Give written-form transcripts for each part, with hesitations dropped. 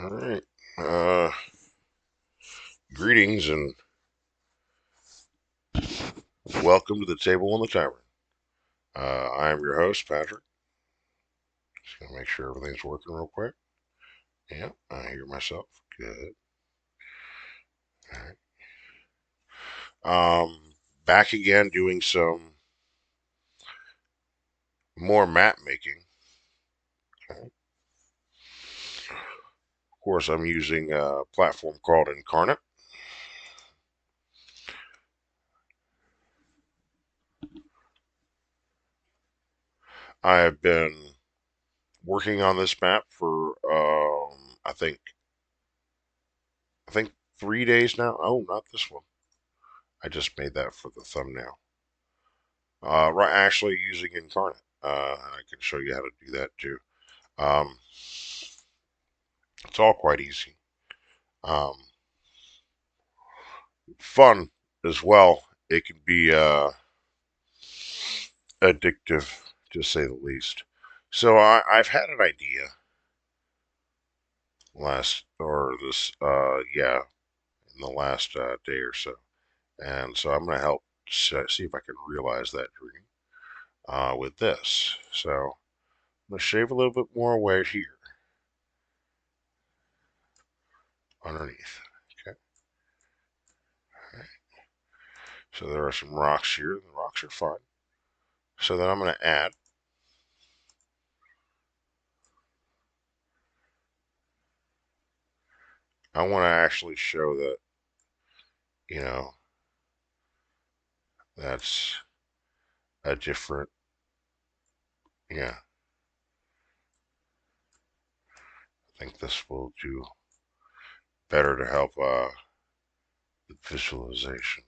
All right. Greetings and welcome to the table on the tavern. I am your host, Patrick. Just gonna make sure everything's working real quick. Yeah, I hear myself. Good. All right. Back again doing some more map making. Okay. Of course, I'm using a platform called Inkarnate. I have been working on this map for I think 3 days now. Oh, not this one. I just made that for the thumbnail. Right, actually using Incarnate. I can show you how to do that too. Um, it's all quite easy. Um, Fun as well. It can be addictive, to say the least. So I've had an idea in the last day or so, and so I'm going to help see if I can realize that dream with this. So I'm going to shave a little bit more away here underneath. Okay. So there are some rocks here. The rocks are fine. So then I'm going to add. I want to actually show that, you know, that's a different, yeah, I think this will do better to help the visualization.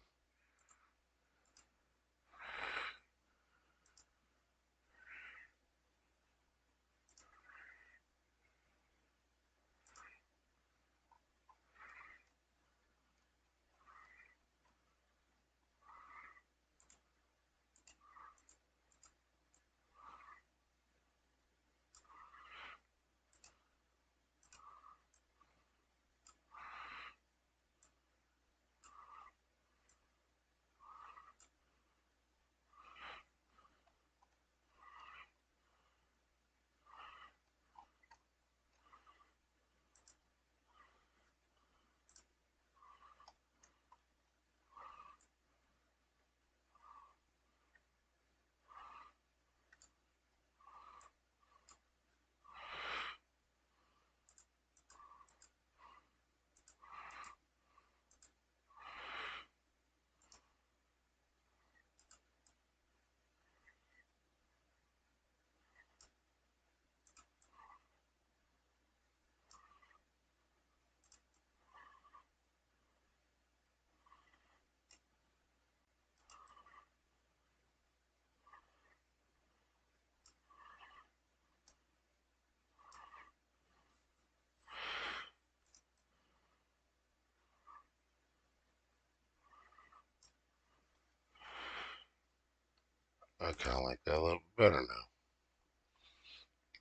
I kind of like that a little better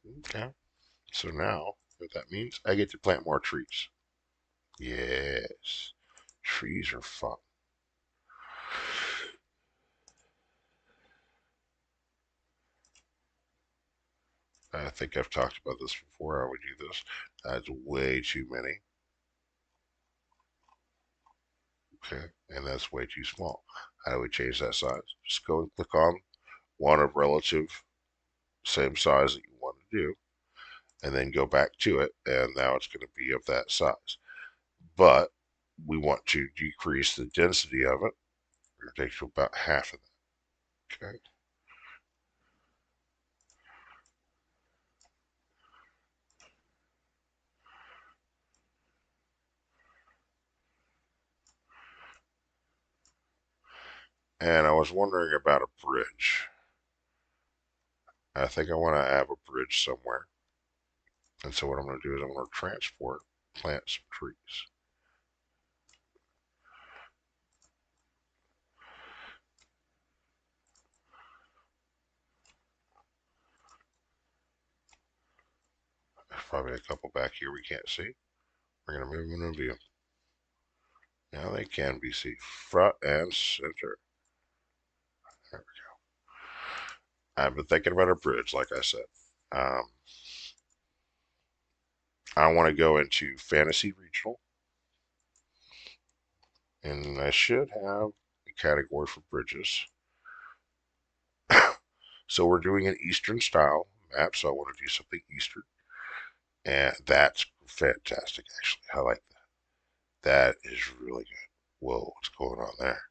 now. Okay. So now, what that means, I get to plant more trees. Yes. Trees are fun. I think I've talked about this before. I would do this. That's way too many. Okay. And that's way too small. I would change that size. Just go and click on one of relative same size that you want to do, and then go back to it, and now it's going to be of that size. But we want to decrease the density of it. We're going to take to about half of that. Okay. And I was wondering about a bridge. I think I want to have a bridge somewhere. And so what I'm going to do is I'm going to plant some trees. There's probably a couple back here we can't see. We're going to move them into view. Now they can be seen front and center. There we go. I've been thinking about a bridge, like I said. Um, I want to go into fantasy regional, and I should have a category for bridges. So we're doing an Eastern style map, so I want to do something Eastern, and that's fantastic. Actually, I like that. That is really good. Whoa, what's going on there?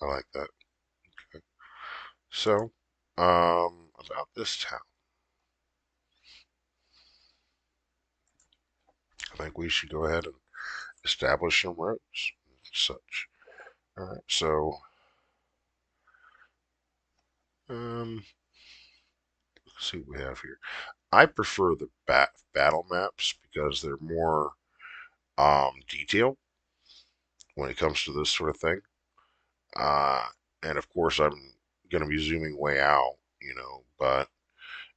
I like that. Okay. So, about this town, I think we should go ahead and establish some roads and such. All right. So, um, let's see what we have here. I prefer the battle maps because they're more detailed when it comes to this sort of thing. Uh, and of course, I'm going to be zooming way out, but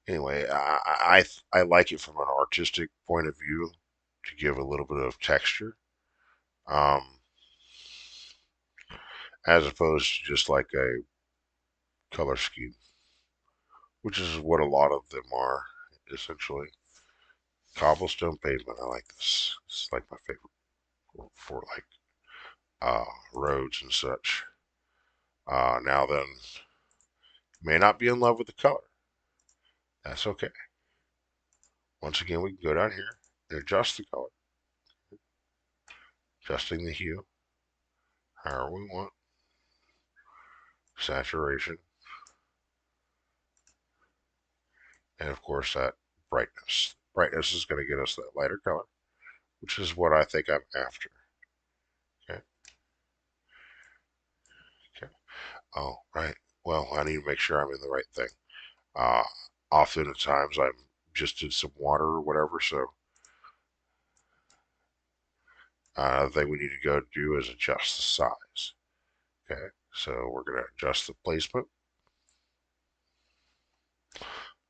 anyway, I like it from an artistic point of view to give a little bit of texture, um, as opposed to just like a color scheme, which is what a lot of them are essentially. Cobblestone pavement, I like this. It's like my favorite for like roads and such. Now then, may not be in love with the color. That's okay. Once again, we can go down here and adjust the color, adjusting the hue however we want, saturation, and of course that brightness. Brightness is going to get us that lighter color, which is what I think I'm after. Okay. Okay. Oh, right. Well, I need to make sure I'm in the right thing. Uh, Often at times I'm just in some water or whatever, so the thing we need to go do is adjust the size. Okay. So we're going to adjust the placement.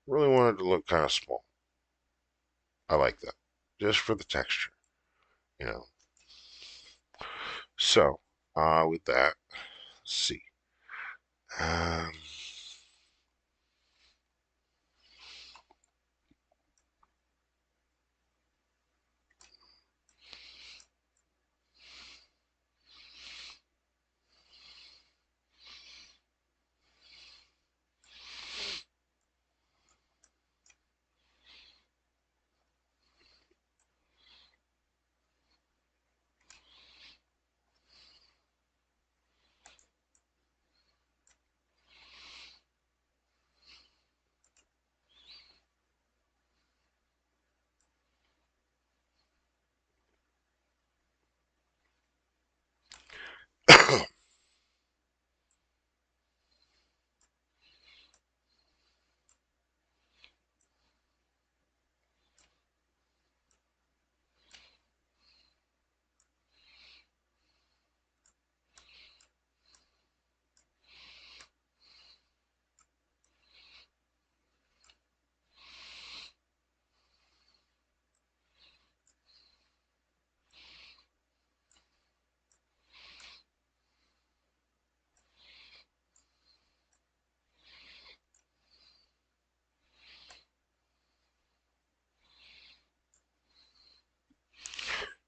Really want it to look kind of small. I like that. Just for the texture, you know. So, with that, let's see. Um,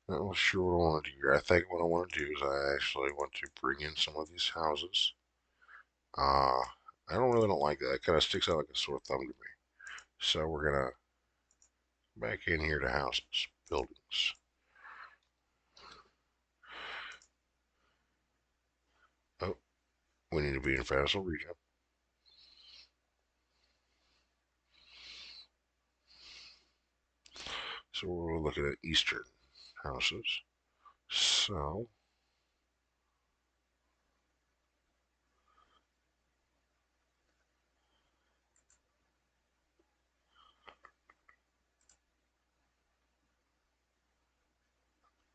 Not sure what I want to do here. I think what I want to do is I actually want to bring in some of these houses. Uh, I don't really don't like that. It kind of sticks out like a sore thumb to me. So we're gonna back in here to houses, buildings. Oh, we need to be in Faisal region. So we're looking at eastern houses. So,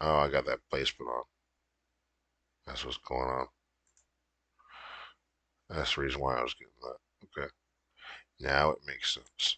oh, I got that placement on. That's what's going on. That's the reason why I was getting that. Okay. Now it makes sense.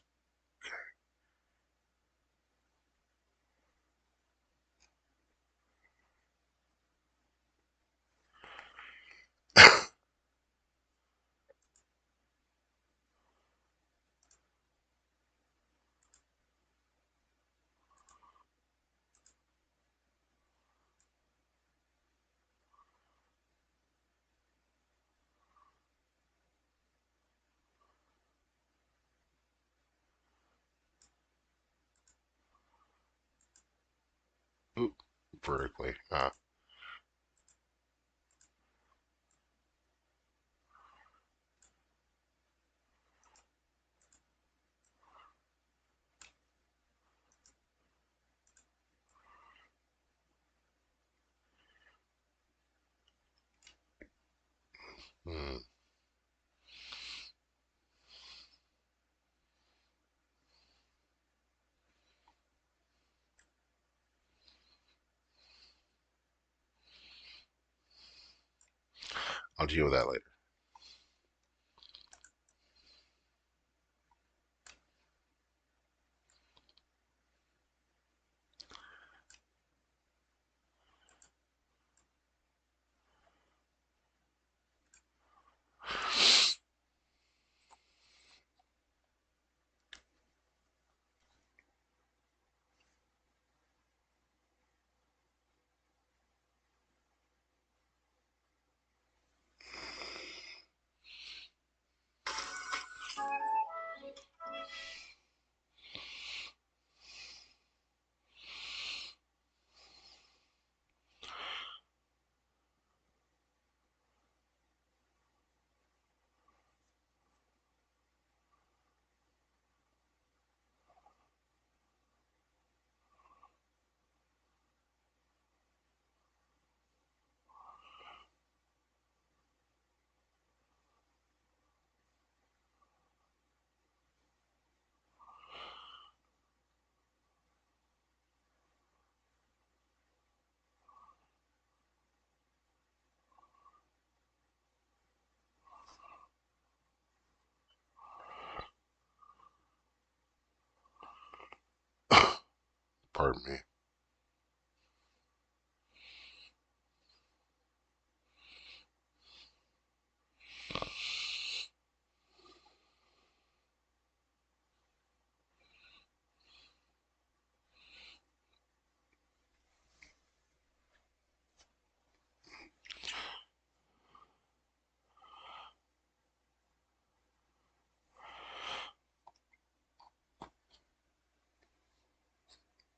Oop, vertically. Hmm. I'll deal with that later. Pardon me.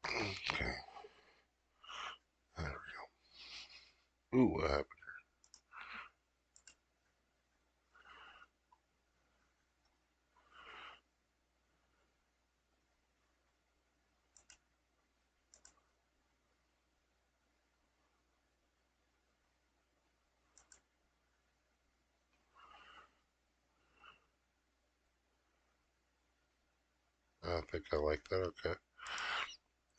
Okay. There we go. Ooh, what happened? I think I like that. Okay.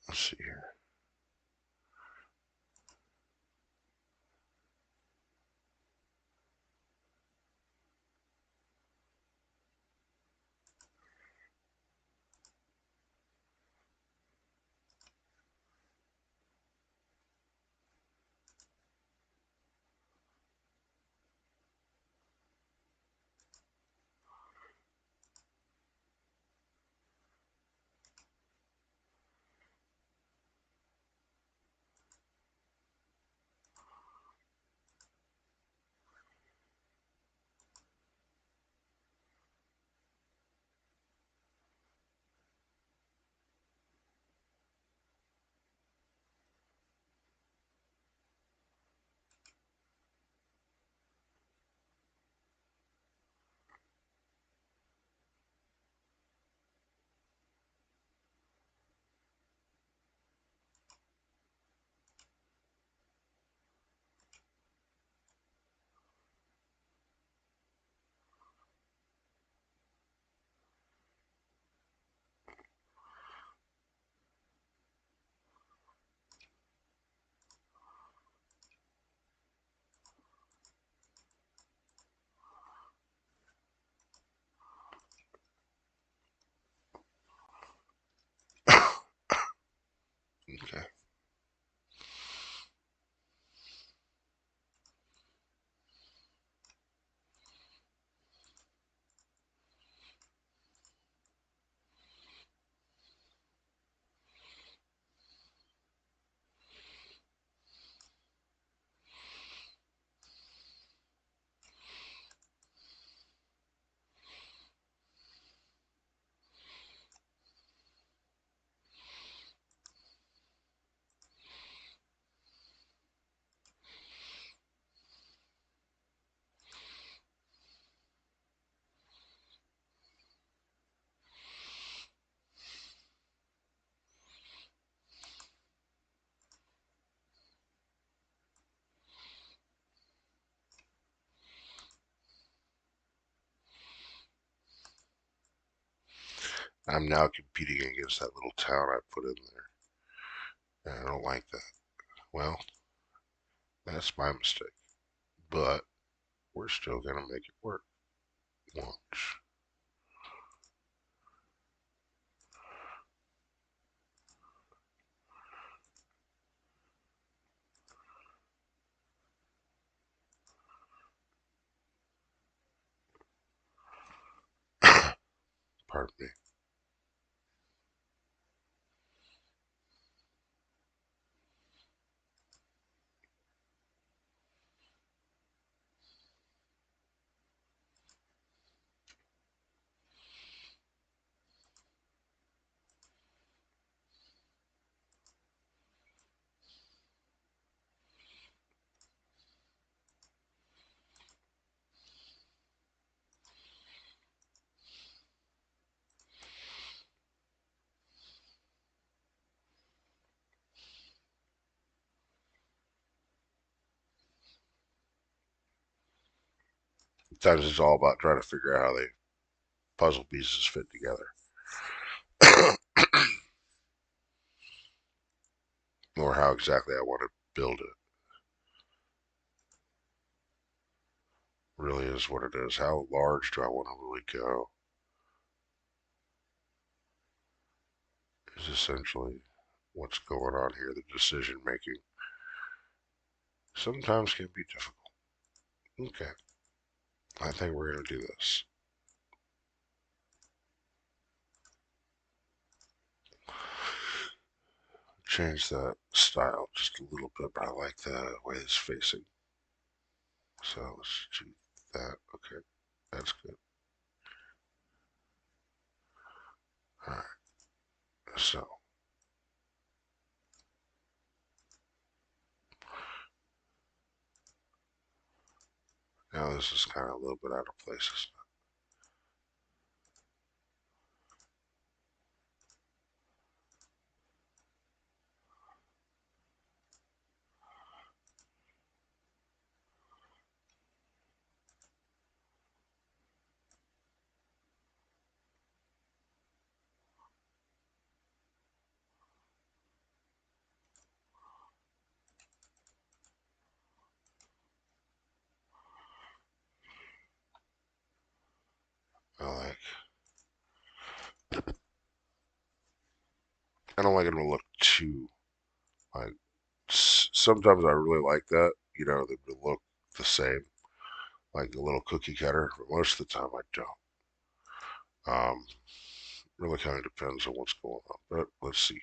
Let's see here. I'm now competing against that little town I put in there. And I don't like that. Well, that's my mistake. But we're still going to make it work. Watch. Pardon me. Sometimes it's all about trying to figure out how the puzzle pieces fit together. Or how exactly I want to build it. Really is what it is. How large do I want to really go? Is essentially what's going on here. The decision making sometimes can be difficult. Okay, I think we're going to do this. Change that style just a little bit, but I like the way it's facing. So let's do that. Okay, that's good. All right, so now this is kind of a little bit out of place. I don't like it to look too like. Sometimes I really like that. They look the same, like a little cookie cutter. But most of the time, I don't. Really kind of depends on what's going on. But let's see.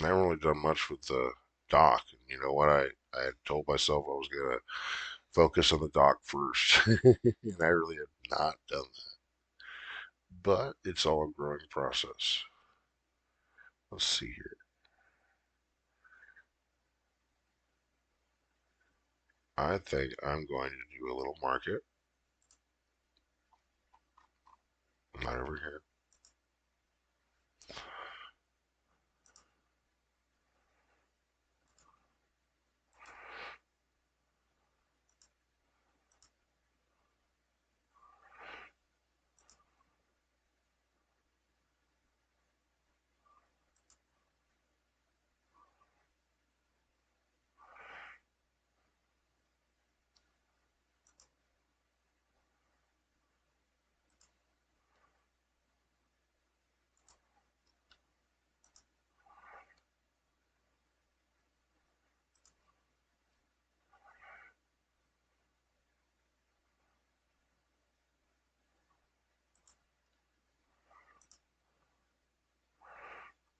I haven't really done much with the dock. And you know what? I had told myself I was gonna focus on the dock first, and I really have not done that. But it's all a growing process. Let's see here. I think I'm going to do a little market right over here.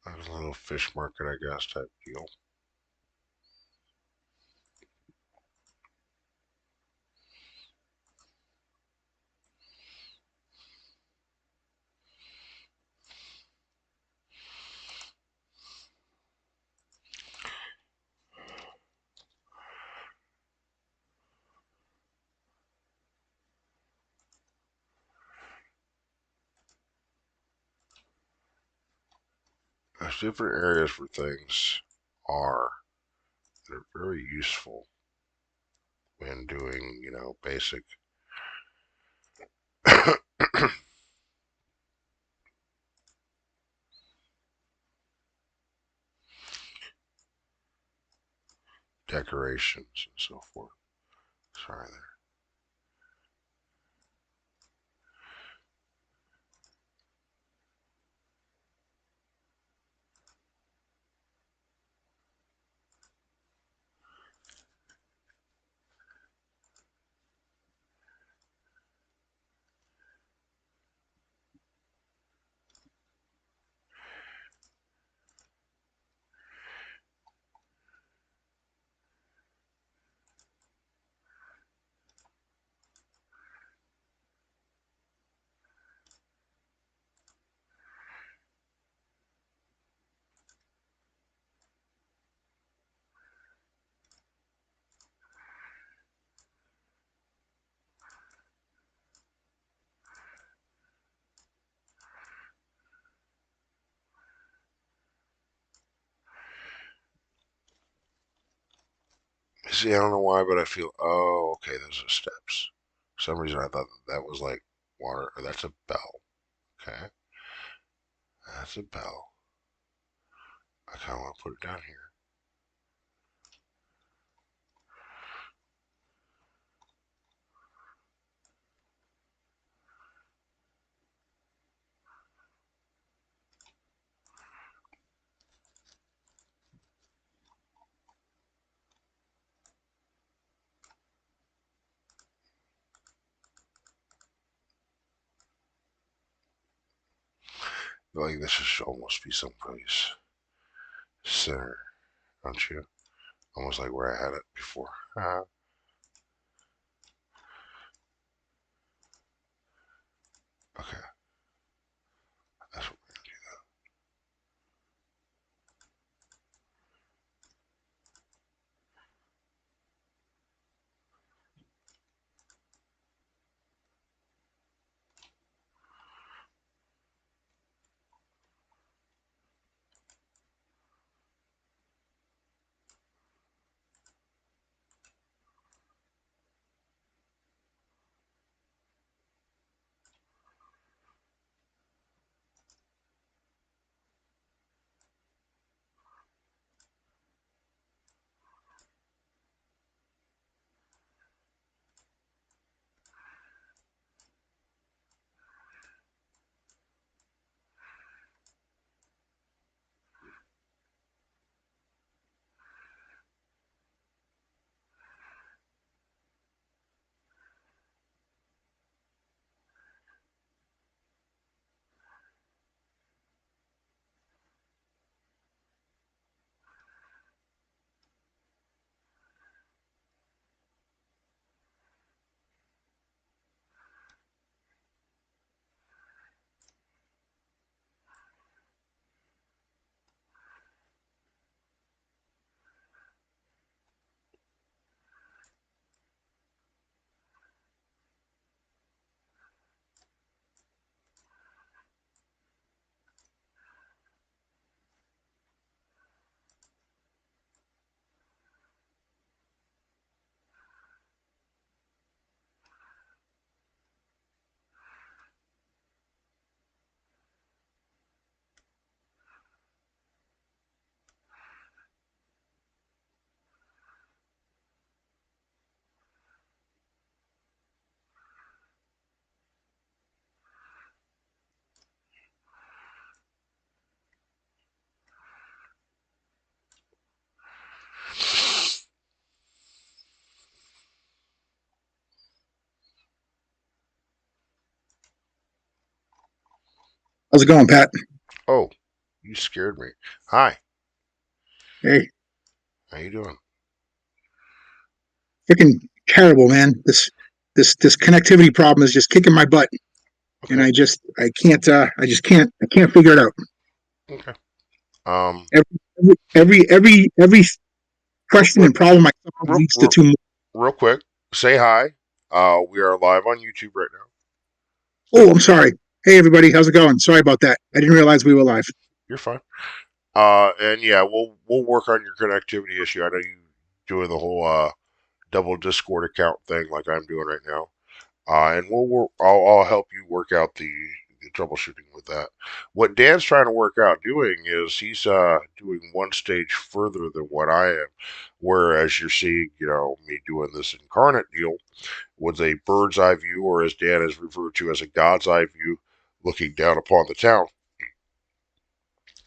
There's a little fish market, I guess, type deal. There's different areas for things are. They're very useful when doing, basic decorations and so forth. Sorry there. See, I don't know why, but I feel, oh, okay, those are steps. For some reason, I thought that was like water, or that's a bell. Okay, that's a bell. I kind of want to put it down here. I feel like this should almost be someplace center, don't you? Almost like where I had it before. Okay, that's what we're gonna do. How's it going, Pat? Oh, you scared me. Hi, Hey, how you doing? freaking terrible, man. This connectivity problem is just kicking my butt, and Okay, I can't figure it out. okay. Um, Every real question quick, and problem I solve real, leads to real, two more. real quick. Say hi. We are live on YouTube right now. Oh, I'm sorry. Hey, everybody, how's it going? Sorry about that. I didn't realize we were live. You're fine. And yeah, we'll work on your connectivity issue. I know you doing the whole double Discord account thing like I'm doing right now. And we'll work. I'll help you work out the troubleshooting with that. What Dan's trying to work out doing is he's doing one stage further than what I am. Whereas you're seeing, me doing this incarnate deal with a bird's eye view, or as Dan has referred to as a God's eye view, looking down upon the town,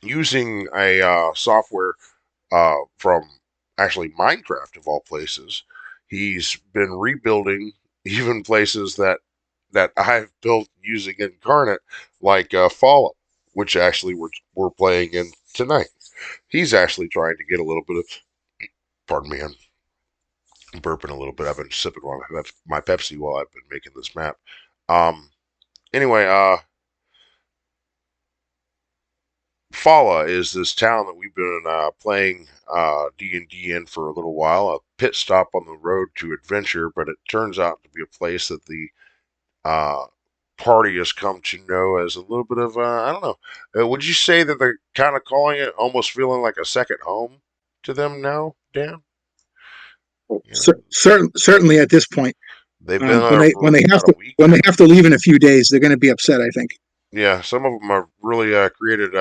using a software from actually Minecraft of all places. He's been rebuilding even places that I've built using Incarnate, like Fallout, which actually we're playing in tonight. He's actually trying to get a little bit of, pardon me, I'm burping a little bit. I've been sipping on my Pepsi while I've been making this map. Um, anyway, Fala is this town that we've been playing D&D in for a little while, a pit stop on the road to adventure, but it turns out to be a place that the uh, party has come to know as a little bit of, I don't know, would you say that they're kind of calling it, almost feeling like a second home to them now, Dan? You know, Certainly at this point, they've been when there they for about a week when they now. have to leave in a few days, they're going to be upset. I think. Yeah, some of them have really created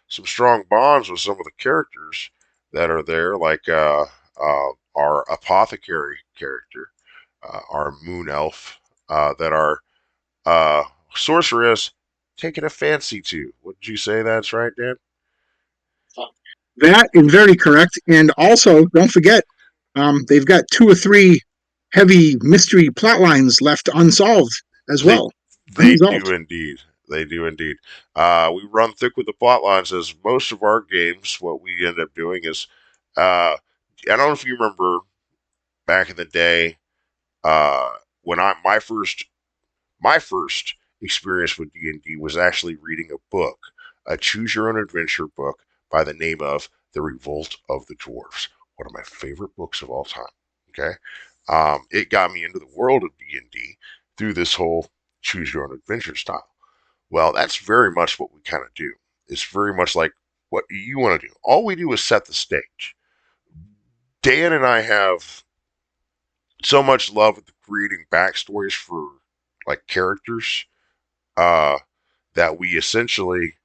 some strong bonds with some of the characters that are there, like our apothecary character, our moon elf, that our uh, sorceress taking a fancy to. Wouldn't you say that's right, Dan? That is very correct. And also, don't forget, they've got two or three heavy mystery plot lines left unsolved as They well. they do Unresolved. indeed. They do indeed. We run thick with the plot lines as most of our games. What we end up doing is, I don't know if you remember back in the day, when my first experience with D&D was actually reading a book, a choose your own adventure book by the name of The Revolt of the Dwarves, one of my favorite books of all time. Okay, it got me into the world of D&D through this whole choose your own adventure style. Well, that's very much what we kind of do. It's very much like what you want to do. All we do is set the stage. Dan and I have so much love with creating backstories for like characters, uh, that we essentially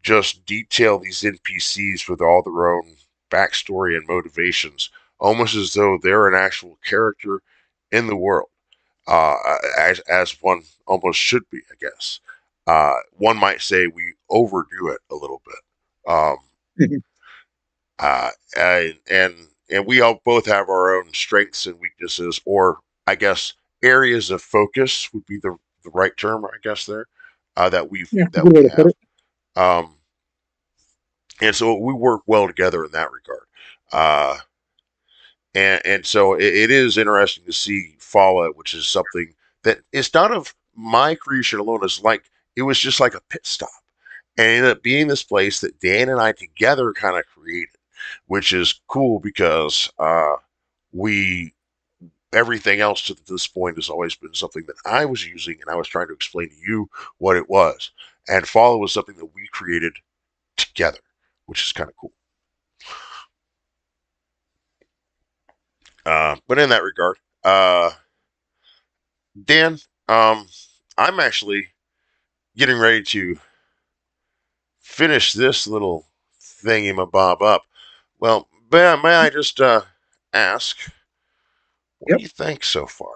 just detail these NPCs with all their own backstory and motivations, almost as though they're an actual character in the world, as one almost should be, I guess. One might say we overdo it a little bit. And we all both have our own strengths and weaknesses, or I guess areas of focus would be the right term, I guess there, that Yeah, that good we way to put have. it. Um, and so we work well together in that regard. Uh, and so it is interesting to see Fallout, which is something that is not of my creation alone. It's like it was just like a pit stop, and it ended up being this place that Dan and I together kind of created, which is cool because we everything else to this point has always been something that I was using, and I was trying to explain to you what it was. And Fallout was something that we created together, which is kind of cool. But in that regard, Dan, I'm actually getting ready to finish this little thingy bob up. Well, may I just ask, what do Yep. you think so far?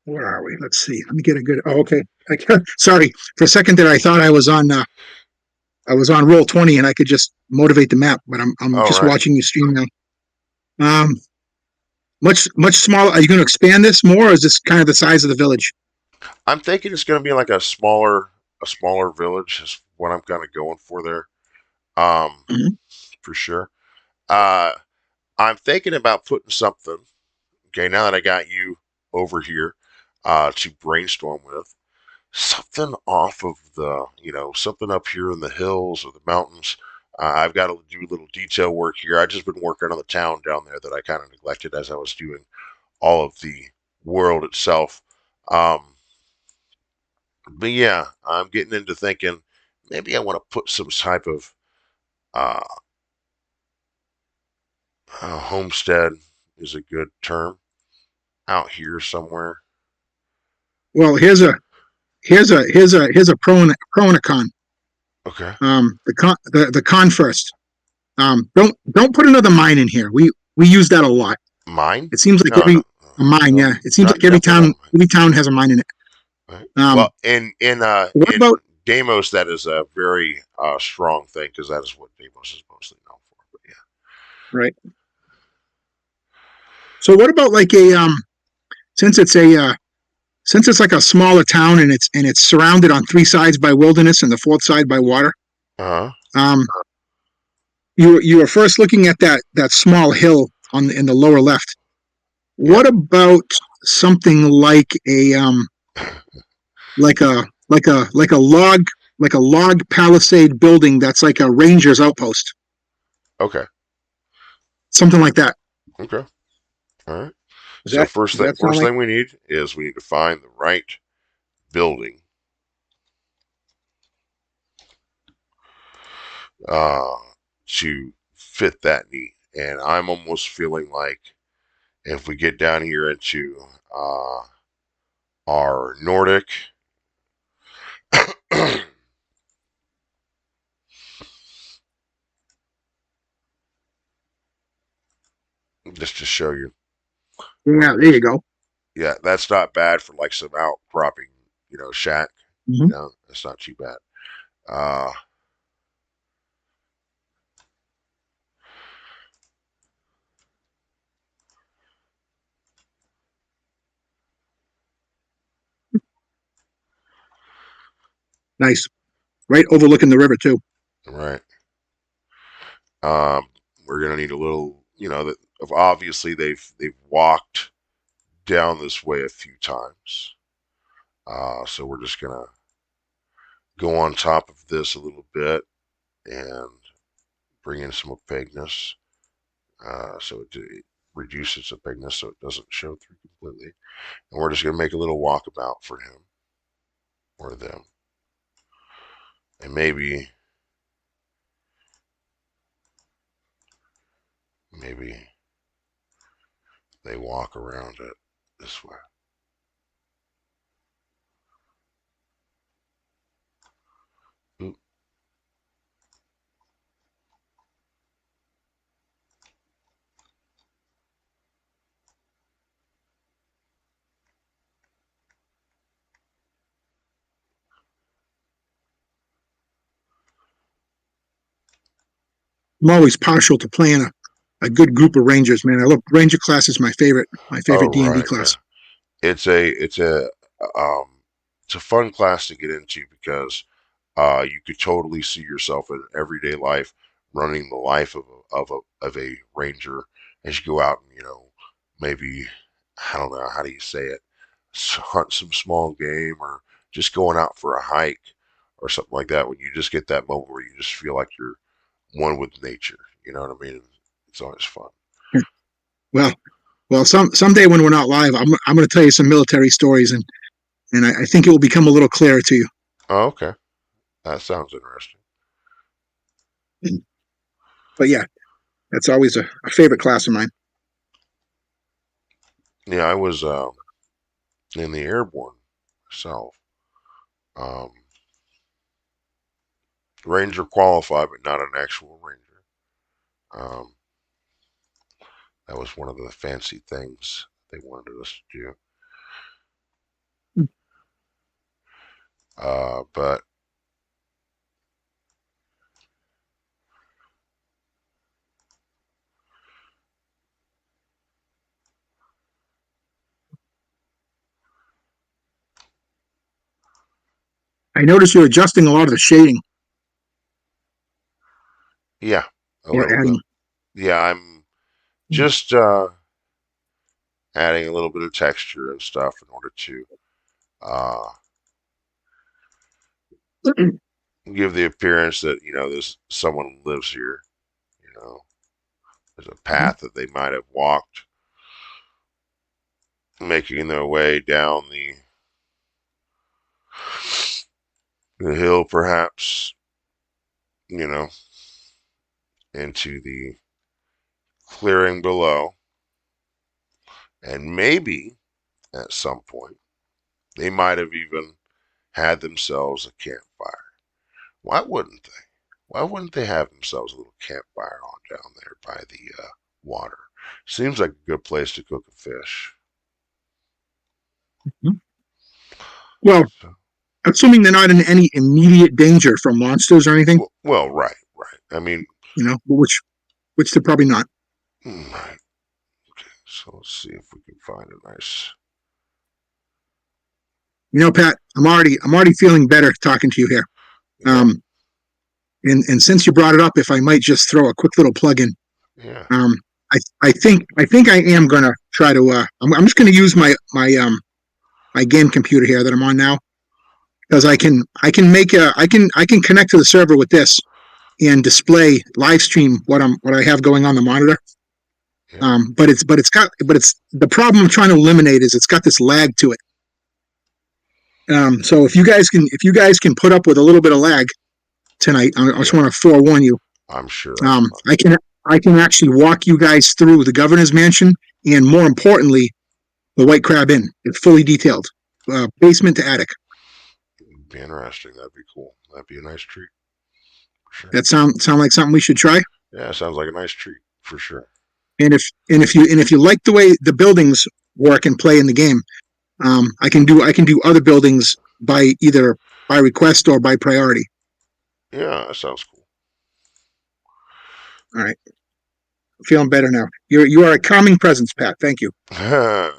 Where are we? Let's see. Let me get a good. Oh, okay. Sorry for a second there. I thought I was on roll 20 and I could just motivate the map, but I'm All just right. watching you stream now. Um, much smaller. Are you going to expand this more, or is this kind of the size of the village? I'm thinking it's going to be like a smaller village is what I'm kind of going for there. Um, Mhm. for sure. Uh, I'm thinking about putting something. Okay, now that I got you over here, to brainstorm with, something off of something up here in the hills or the mountains. I've got to do a little detail work here. I've just been working on the town down there that I kind of neglected as I was doing all of the world itself. Um, but yeah, I'm getting into thinking maybe I want to put some type of uh, homestead is a good term out here somewhere. Well, here's a pro and a con. Okay. The con first. Don't put another mine in here. We use that a lot. Mine? It seems like No, no, a mine, no, yeah. It seems not like definitely not mine. every town has a mine in it. Right. Um, Well, what in about Deimos, that is a very strong thing because that is what Deimos is mostly known for. But right? So what about like since it's a since it's like a smaller town and it's surrounded on three sides by wilderness and the fourth side by water. yeah. Uh huh. Um, you were first looking at that small hill in the lower left. Yeah. What about something like a log palisade building that's like a ranger's outpost, Okay. something like that. Okay. All right. Does So that does that sound first like thing we need is we need to find the right building uh, to fit that need. And I'm almost feeling like if we get down here into our Nordic, just to show you yeah? where it There is. you go. Yeah, that's not bad for like some outcropping, shack. Hmm. That's not too bad. Uh, Nice, right overlooking the river too. right. Um, we're gonna need a little, that obviously they've walked down this way a few times. So we're just gonna go on top of this a little bit and bring in some opaqueness, so it reduces opaqueness so it doesn't show through completely. And we're just gonna make a little walkabout for him or them, and maybe they walk around it this way. Oop. I'm always partial to playing a good group of rangers, man. I love ranger class is my Oh favorite D&D right, yeah. class. It's a um it's a fun class to get into because you could totally see yourself in everyday life running the life of a ranger as you go out and maybe I don't know how do you say it, hunt some small game or just going out for a hike or something like that when you just get that moment where you just feel like you're one with nature. You know what I mean? It's always fun. Well, well, someday when we're not live, I'm going to tell you some military stories, and I think it will become a little clearer to you. Oh, okay. That sounds interesting. But yeah, that's always a favorite class of mine. Yeah, I was in the airborne myself. Um, Ranger qualified, but not an actual ranger. Um, that was one of the fancy things they wanted us to do. But I notice you're adjusting a lot of the shading. yeah, a Or little bit. adding. Yeah, I'm just adding a little bit of texture and stuff in order to uh, give the appearance that there's someone who lives here. You know, there's a path that they might have walked, making their way down the hill, perhaps, you know, into the clearing below. And maybe at some point, they might have even had themselves a campfire. Why wouldn't they? Why wouldn't they have themselves a little campfire on down there by the water? Seems like a good place to cook a fish. Well, So, assuming they're not in any immediate danger from monsters or anything, well, right, right. I mean, which they're probably not. right. Okay, so let's see if we can find a nice. Pat, I'm already feeling better talking to you here. Yeah, Um, and since you brought it up, if I might just throw a quick little plug in, yeah, um, I think I am gonna try to. I'm just gonna use my game computer here that I'm on now because I can connect to the server with this and display live stream what I have going on the monitor. yeah. But it's the problem I'm trying to eliminate is it's got this lag to it. So if you guys can put up with a little bit of lag tonight, I just Yeah, want to forewarn you. I'm sure that's Um, fun. I can I can actually walk you guys through the governor's mansion and more importantly, the White Crab Inn. It's fully detailed, basement to attic. It'd be interesting. That'd be cool. That'd be a nice treat for sure. That sound like something we should try. Yeah, sounds like a nice treat for sure. And if you like the way the buildings work and play in the game, I can do other buildings by either by request or by priority. Yeah, that sounds cool. All right, feeling better now. You are a calming presence, Pat. Thank you. I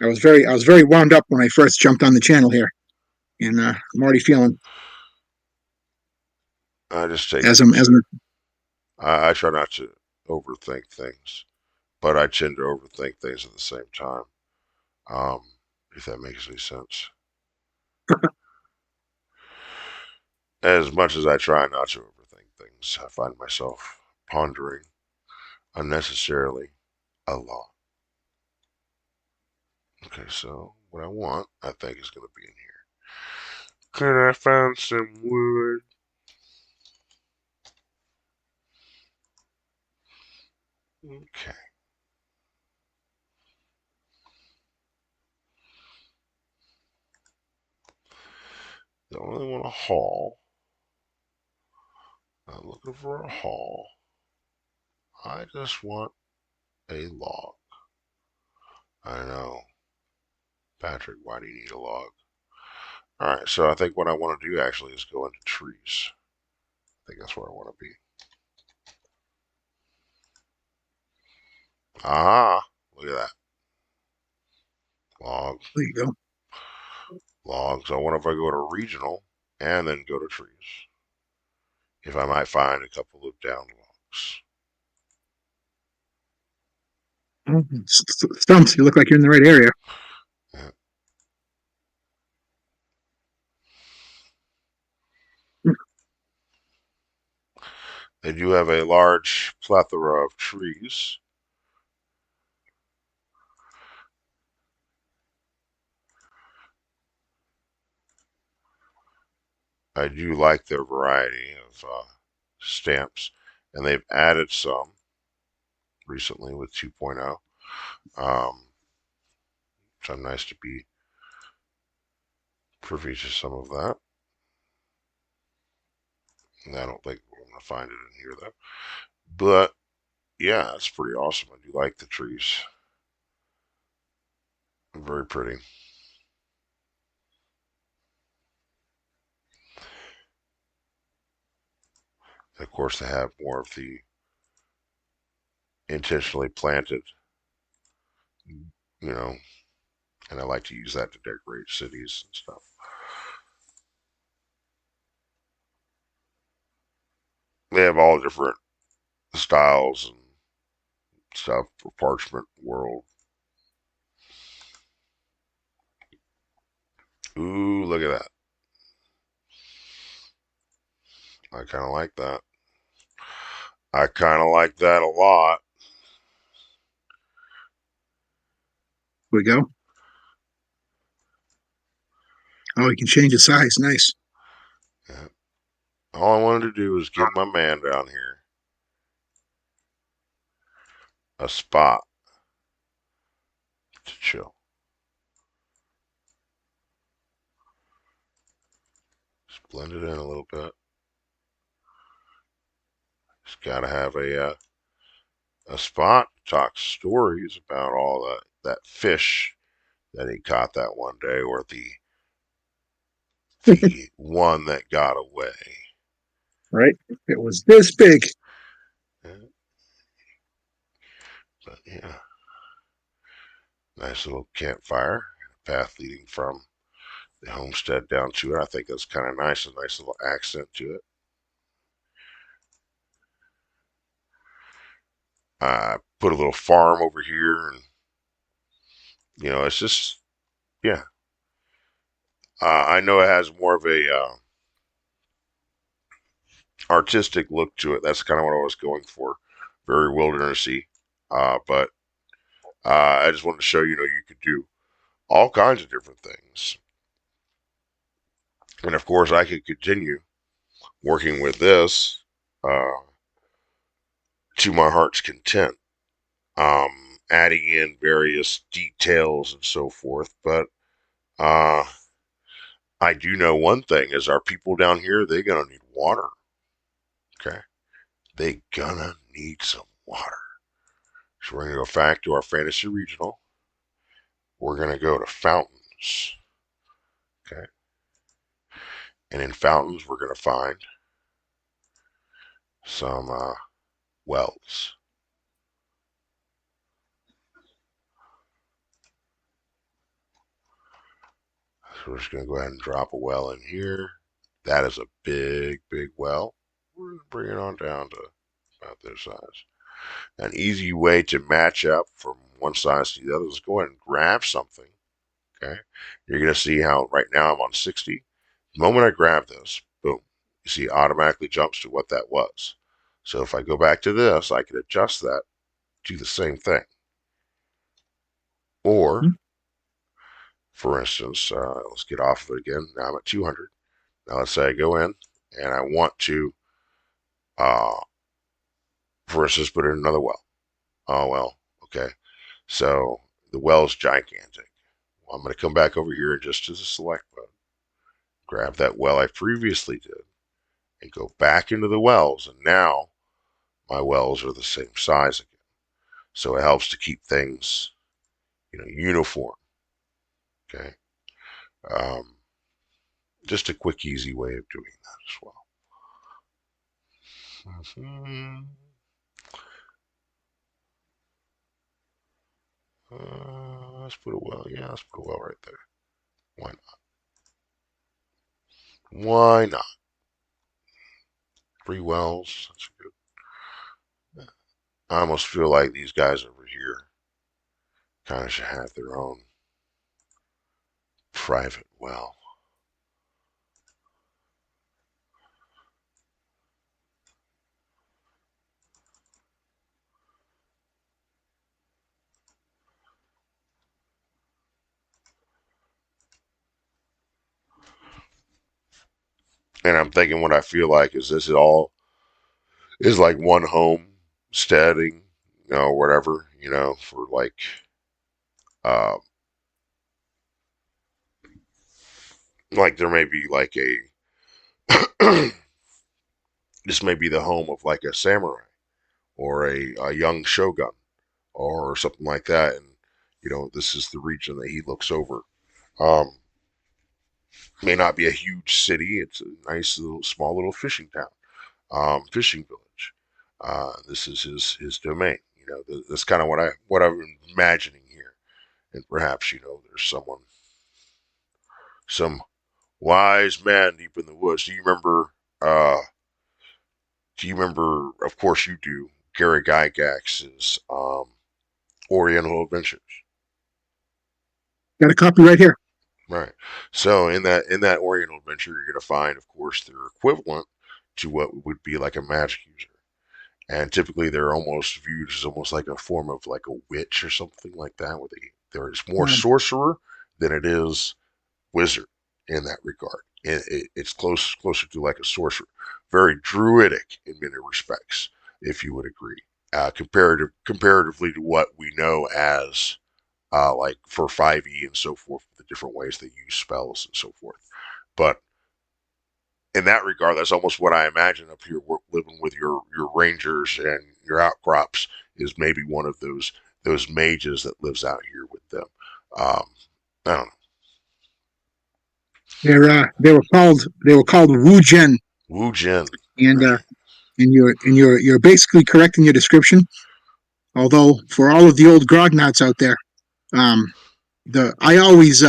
was very wound up when I first jumped on the channel here, and I'm already feeling I just take as it I'm as easy. I'm. I try not to overthink things, but I tend to overthink things at the same time. Um, if that makes any sense. As much as I try not to overthink things, I find myself pondering unnecessarily a lot. Okay, so what I want, I think, is going to be in here. Can I find some wood? Okay. Don't really want a haul. Not looking for a haul. I just want a log. I know. Patrick, why do you need a log? Alright, so I think what I want to do actually is go into trees. I think that's where I want to be. Aha! Look at that. Logs. There you go. Logs. I wonder if I go to regional and then go to trees. If I might find a couple of down logs. Stumps. You look like you're in the right area. Yeah. They do have a large plethora of trees. I do like their variety of stamps, and they've added some recently with 2.0. So nice to be privy to some of that. And I don't think we're going to find it in here though. But yeah, it's pretty awesome. I do like the trees. Very pretty. And of course, they have more of the intentionally planted, you know, and I like to use that to decorate cities and stuff. They have all different styles and stuff for Parchment World. Ooh, look at that. I kind of like that. I kind of like that a lot. Here we go. Oh, you can change the size. Nice. Yeah. All I wanted to do was give my man down here a spot to chill. Just blend it in a little bit. Just gotta have a spot to talk stories about all that fish that he caught that one day, or the one that got away. Right? It was this big. Yeah, but yeah, nice little campfire, path leading from the homestead down to it. I think that's kind of nice, a nice little accent to it. I put a little farm over here, and it's just yeah. I know it has more of a artistic look to it. That's kind of what I was going for, very wildernessy. But I just wanted to show you could do all kinds of different things, and of course I could continue working with this uh, to my heart's content, adding in various details and so forth. But uh, I do know one thing: is our people down here, they're gonna need water. Okay, they gonna need some water. So we're gonna go back to our fantasy regional. We're gonna go to fountains. Okay, and in fountains, we're gonna find some wells. So we're just gonna go ahead and drop a well in here. That is a big, big well. We're gonna bring it on down to about this size. An easy way to match up from one size to the other is go ahead and grab something. Okay, you're gonna see how right now I'm on 60. The moment I grab this, boom, you see it automatically jumps to what that was. So if I go back to this, I can adjust that, do the same thing. Or, for instance, let's get off of it again. Now I'm at 200. Now let's say I go in and I want to, uh, for instance, put in another well. Oh, well, okay. So the well is gigantic. Well, I'm going to come back over here just to the select button, grab that well I previously did, and go back into the wells. And now my wells are the same size again. So it helps to keep things, uniform. Okay. Um, just a quick, easy way of doing that as well. Mm-hmm. Let's put a well. Yeah, let's put a well right there. Why not? Why not? 3 wells. That's good. I almost feel like these guys over here kind of should have their own private well. And I'm thinking what I feel like is this is all is like one homesteading, whatever, for uh, like there may be like a this may be the home of like a samurai or a young shogun or something like that, and this is the region that he looks over. Um, may not be a huge city; it's a nice little, small little fishing town, fishing village. This is his domain. That's kind of what I'm imagining here, and perhaps there's some wise man deep in the woods. Do you remember? Do you remember? Of course you do. Gary Gygax's Oriental Adventures. Got a copy right here. Right. So in that Oriental Adventure, you're going to find, of course, their equivalent to what would be like a magic user, and typically they're almost viewed as almost like a form of like a witch or something like that, where there is more Um, sorcerer than it is wizard in that regard. It's closer to like a sorcerer, very druidic in many respects, if you would agree. Comparatively to what we know as like for 5e and so forth, the different ways they use spells and so forth. But in that regard, that's almost what I imagine up here living with your rangers and your outcrops is maybe one of those mages that lives out here with them. I don't know. They were called Wu Gen, Wu Jin. and Right. you're basically correct in your description. Although for all of the old grognards out there, um, the I always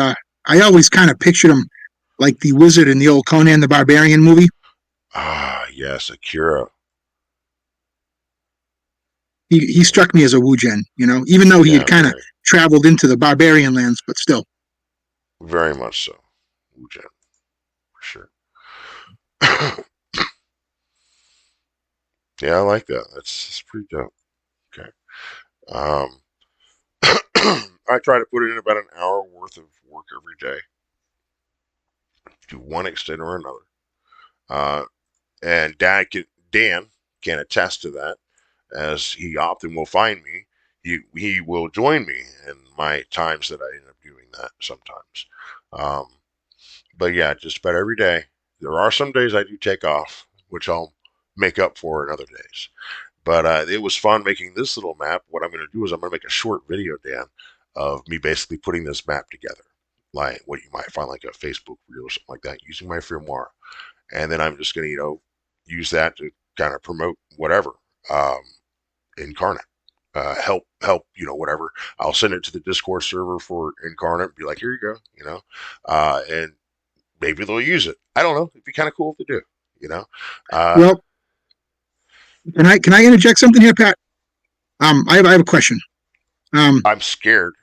kind of pictured him like the wizard in the old Conan the Barbarian movie. Ah, yes, Akira. He struck me as a Wu Gen, even though he had Yeah, kind of traveled into the barbarian lands, but still. very much so. Wu Jin, for sure. Yeah, I like that. That's pretty dope. Okay. Um, I try to put in about an hour worth of work every day, to one extent or another. Uh, and Dan can attest to that, as he often will find me. He will join me in my times that I end up doing that sometimes. Um, but yeah, just about every day. There are some days I do take off, which I'll make up for in other days. But it was fun making this little map. What I'm going to do is I'm going to make a short video, Dan, of me basically putting this map together, like what you might find like a Facebook reel or something like that, using my firmware. And then I'm just going to, use that to kind of promote whatever um, Incarnate. Help, whatever. I'll send it to the Discord server for Incarnate. Be like, here you go, and maybe they'll use it. I don't know. It'd be kind of cool if they do, you know. Uh, Well, can I interject something here, Pat? I have a question. I'm scared.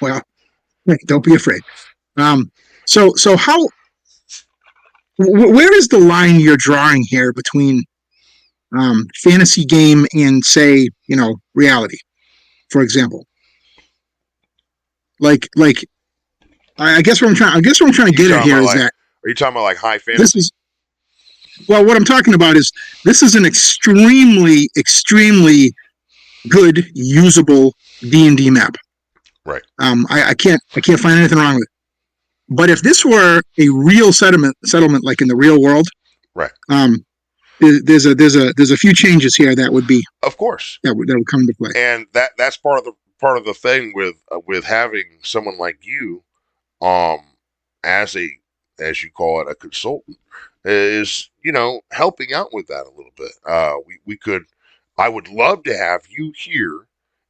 Well, don't be afraid. So where is the line you're drawing here between fantasy game and say reality, for example? Like I guess what I'm trying to get at here is that Are you talking about like high fantasy? this is well, what I'm talking about is this is an extremely good usable D&D map. Right. I can't find anything wrong with it. But if this were a real settlement like in the real world, right. There's a few changes here that would be, of course, that would come into play. And that's part of the thing with having someone like you, as you call it, a consultant, is helping out with that a little bit. We could, I would love to have you here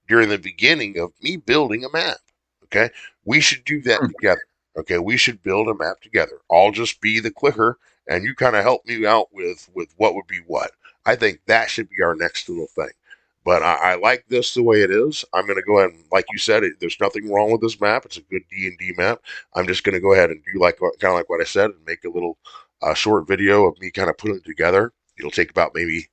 during the beginning of me building a map. Okay, we should do that together. Okay, we should build a map together. I'll just be the clicker, and you kind of help me out with what would be what. I think that should be our next little thing. But I like this the way it is. I'm going to go ahead and, like you said, there's nothing wrong with this map. It's a good D&D map. I'm just going to go ahead and do kind of like what I said, and make a little short video of me kind of putting it together. It'll take about maybe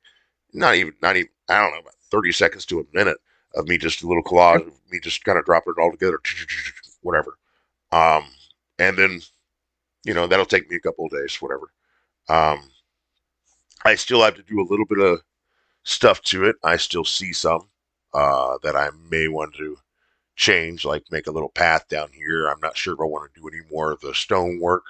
not even I don't know, about 30 seconds to a minute of me, just a little collage of me just kind of dropping it all together, whatever. And then that'll take me a couple of days, whatever. I still have to do a little bit of stuff to it. I still see some that I may want to change, like make a little path down here. I'm not sure if I want to do any more of the stonework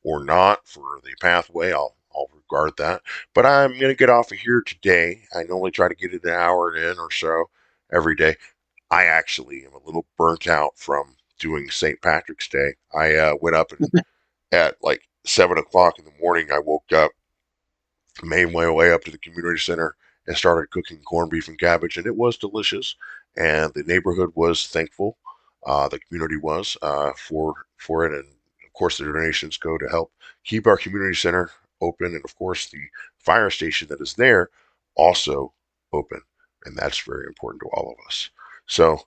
or not for the pathway. I'll regard that. But I'm going to get off of here today. I normally try to get it an hour in or so every day. I actually am a little burnt out from doing St. Patrick's Day. I went up and at like 7 o'clock in the morning, I woke up, made my way up to the community center, and started cooking corned beef and cabbage, and it was delicious. And the neighborhood was thankful. The community was for it, and of course the donations go to help keep our community center open, and of course the fire station that is there also open, and that's very important to all of us. So,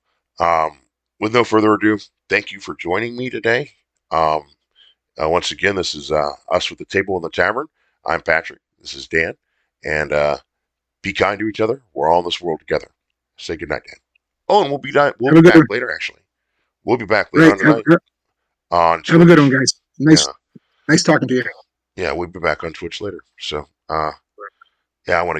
with no further ado, thank you for joining me today. Once again, this is Us with the Table in the Tavern. I'm Patrick. This is Dan, and be kind to each other. We're all in this world together. Say goodnight, Dan. Oh, and we'll be back later. Actually, we'll be back later on tonight. on Have a good one, Twitch. guys. Yeah, Nice talking to you. yeah, we'll be back on Twitch later. So, yeah, I want to